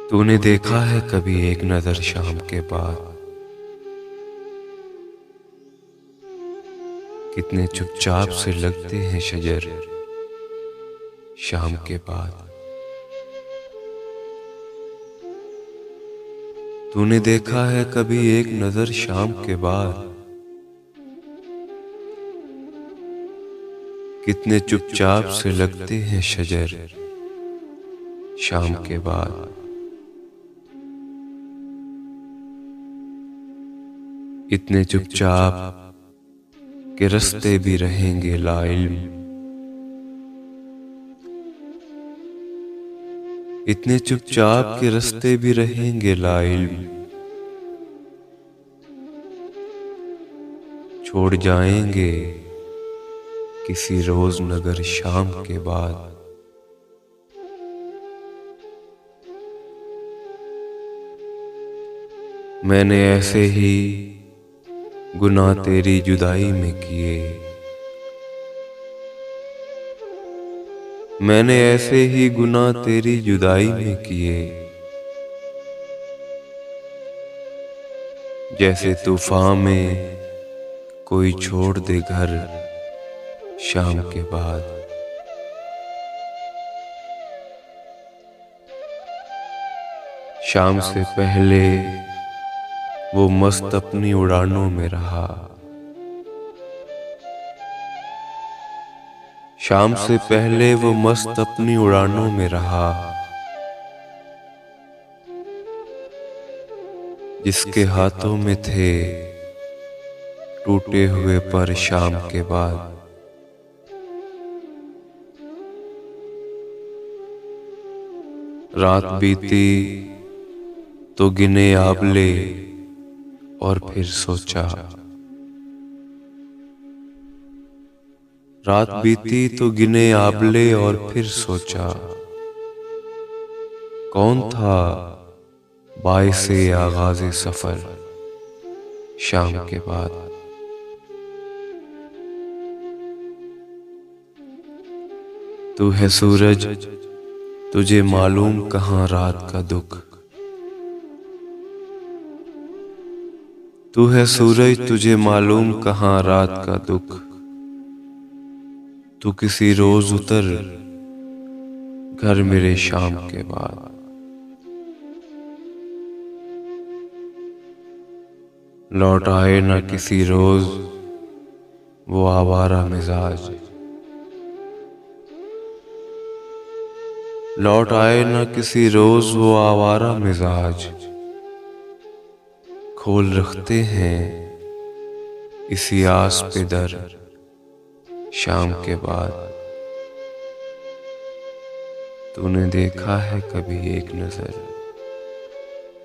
तूने देखा है कभी एक नजर शाम के बाद, कितने चुपचाप से लगते हैं शजर शाम के बाद। तूने देखा है कभी एक नजर शाम के बाद, कितने चुपचाप से लगते हैं शजर शाम के बाद। इतने चुपचाप के रास्ते भी रहेंगे लाइल्म, इतने चुपचाप के रास्ते भी रहेंगे लाइल्म। छोड़ जाएंगे किसी रोज नगर शाम के बाद। मैंने ऐसे ही गुनाह तेरी जुदाई में किए, मैंने ऐसे ही गुनाह तेरी जुदाई में किए। जैसे तूफान में कोई छोड़ दे घर शाम के बाद। शाम से पहले वो मस्त अपनी उड़ानों में रहा, शाम से पहले वो मस्त अपनी उड़ानों में रहा। जिसके हाथों में थे टूटे हुए पर शाम के बाद। रात बीती तो गिने आबले और फिर सोचा, रात बीती तो गिने आबले और फिर सोचा। कौन था बाइसे आगाज़े सफर शाम के बाद। तू है सूरज तुझे मालूम कहाँ रात का दुख, तू है सूरज तुझे मालूम कहाँ रात का दुख। तू किसी रोज उतर घर मेरे शाम के बाद। लौट आए ना किसी रोज वो आवारा मिजाज, लौट आए ना किसी रोज वो आवारा मिजाज। खोल रखते हैं इसी आस पे दर शाम के बाद। तूने देखा है कभी एक नजर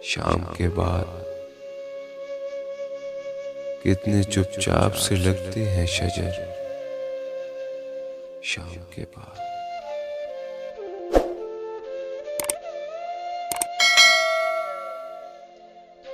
शाम के बाद, कितने चुपचाप से लगते हैं शजर शाम के बाद।